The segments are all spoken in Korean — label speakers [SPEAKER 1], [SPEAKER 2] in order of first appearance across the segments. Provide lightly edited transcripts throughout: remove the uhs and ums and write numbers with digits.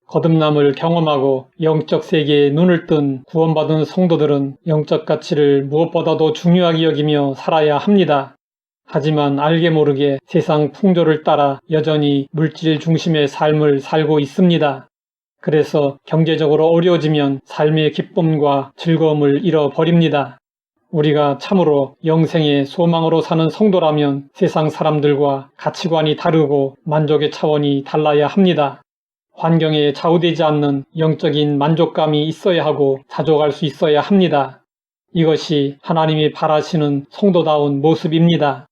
[SPEAKER 1] 거듭남을 경험하고 영적 세계에 눈을 뜬 구원받은 성도들은 영적 가치를 무엇보다도 중요하게 여기며 살아야 합니다. 하지만 알게 모르게 세상 풍조를 따라 여전히 물질 중심의 삶을 살고 있습니다. 그래서 경제적으로 어려워지면 삶의 기쁨과 즐거움을 잃어버립니다. 우리가 참으로 영생의 소망으로 사는 성도라면 세상 사람들과 가치관이 다르고 만족의 차원이 달라야 합니다. 환경에 좌우되지 않는 영적인 만족감이 있어야 하고 자족할 수 있어야 합니다. 이것이 하나님이 바라시는 성도다운 모습입니다.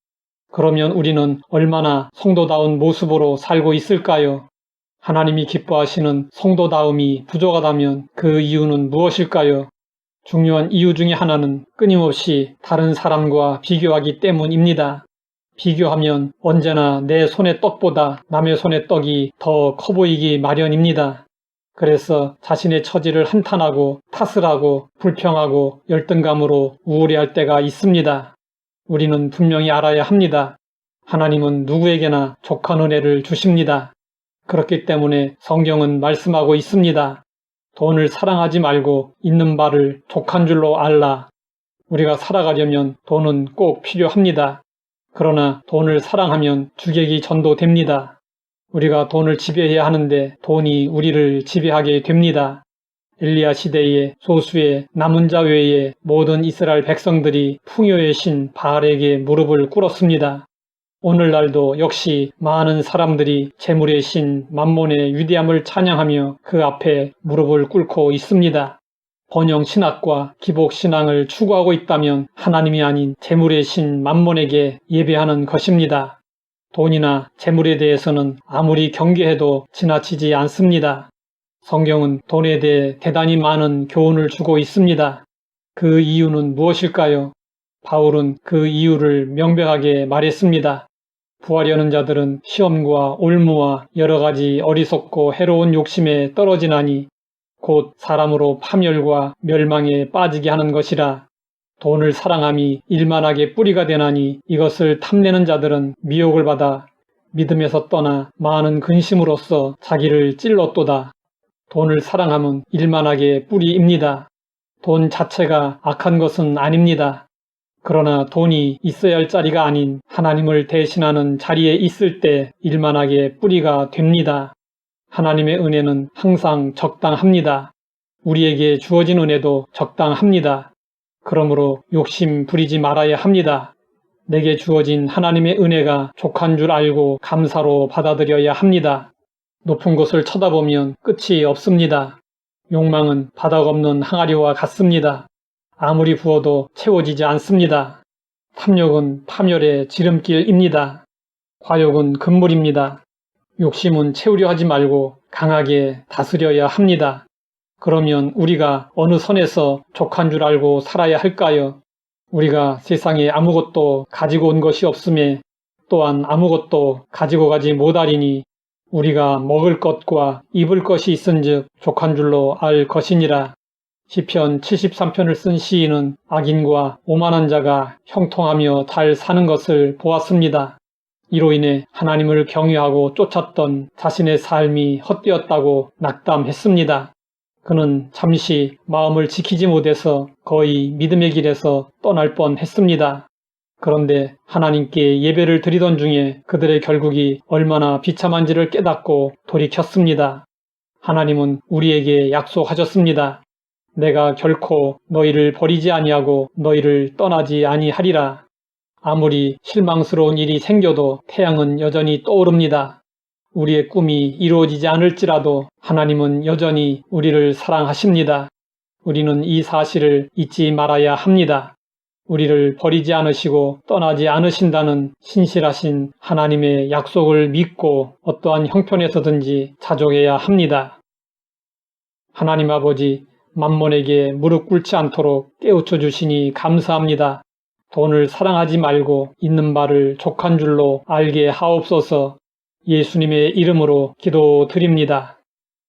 [SPEAKER 1] 그러면 우리는 얼마나 성도다운 모습으로 살고 있을까요? 하나님이 기뻐하시는 성도다움이 부족하다면 그 이유는 무엇일까요? 중요한 이유 중에 하나는 끊임없이 다른 사람과 비교하기 때문입니다. 비교하면 언제나 내 손의 떡보다 남의 손의 떡이 더 커 보이기 마련입니다. 그래서 자신의 처지를 한탄하고 탓을 하고 불평하고 열등감으로 우울해할 때가 있습니다. 우리는 분명히 알아야 합니다. 하나님은 누구에게나 족한 은혜를 주십니다. 그렇기 때문에 성경은 말씀하고 있습니다. 돈을 사랑하지 말고 있는 바를 족한 줄로 알라. 우리가 살아가려면 돈은 꼭 필요합니다. 그러나 돈을 사랑하면 주객이 전도됩니다. 우리가 돈을 지배해야 하는데 돈이 우리를 지배하게 됩니다. 엘리야 시대에 소수의 남은 자 외에 모든 이스라엘 백성들이 풍요의 신 바알에게 무릎을 꿇었습니다. 오늘날도 역시 많은 사람들이 재물의 신 맘몬의 위대함을 찬양하며 그 앞에 무릎을 꿇고 있습니다. 번영 신학과 기복 신앙을 추구하고 있다면 하나님이 아닌 재물의 신 맘몬에게 예배하는 것입니다. 돈이나 재물에 대해서는 아무리 경계해도 지나치지 않습니다. 성경은 돈에 대해 대단히 많은 교훈을 주고 있습니다. 그 이유는 무엇일까요? 바울은 그 이유를 명백하게 말했습니다. 구하려는 자들은 시험과 올무와 여러 가지 어리석고 해로운 욕심에 떨어지나니 곧 사람으로 파멸과 멸망에 빠지게 하는 것이라. 돈을 사랑함이 일만하게 뿌리가 되나니 이것을 탐내는 자들은 미혹을 받아 믿음에서 떠나 많은 근심으로써 자기를 찔렀도다. 돈을 사랑함은 일만하게 뿌리입니다. 돈 자체가 악한 것은 아닙니다. 그러나 돈이 있어야 할 자리가 아닌 하나님을 대신하는 자리에 있을 때 일만하게 뿌리가 됩니다. 하나님의 은혜는 항상 적당합니다. 우리에게 주어진 은혜도 적당합니다. 그러므로 욕심 부리지 말아야 합니다. 내게 주어진 하나님의 은혜가 족한 줄 알고 감사로 받아들여야 합니다. 높은 곳을 쳐다보면 끝이 없습니다. 욕망은 바닥 없는 항아리와 같습니다. 아무리 부어도 채워지지 않습니다. 탐욕은 파멸의 지름길입니다. 과욕은 금물입니다. 욕심은 채우려 하지 말고 강하게 다스려야 합니다. 그러면 우리가 어느 선에서 족한 줄 알고 살아야 할까요? 우리가 세상에 아무것도 가지고 온 것이 없음에 또한 아무것도 가지고 가지 못하리니 우리가 먹을 것과 입을 것이 있은즉 족한 줄로 알 것이니라. 시편 73편을 쓴 시인은 악인과 오만한 자가 형통하며 잘 사는 것을 보았습니다. 이로 인해 하나님을 경외하고 쫓았던 자신의 삶이 헛되었다고 낙담했습니다. 그는 잠시 마음을 지키지 못해서 거의 믿음의 길에서 떠날 뻔했습니다. 그런데 하나님께 예배를 드리던 중에 그들의 결국이 얼마나 비참한지를 깨닫고 돌이켰습니다. 하나님은 우리에게 약속하셨습니다. 내가 결코 너희를 버리지 아니하고 너희를 떠나지 아니하리라. 아무리 실망스러운 일이 생겨도 태양은 여전히 떠오릅니다. 우리의 꿈이 이루어지지 않을지라도 하나님은 여전히 우리를 사랑하십니다. 우리는 이 사실을 잊지 말아야 합니다. 우리를 버리지 않으시고 떠나지 않으신다는 신실하신 하나님의 약속을 믿고 어떠한 형편에서든지 자족해야 합니다. 하나님 아버지, 맘몬에게 무릎 꿇지 않도록 깨우쳐 주시니 감사합니다. 돈을 사랑하지 말고 있는 바를 족한 줄로 알게 하옵소서. 예수님의 이름으로 기도드립니다.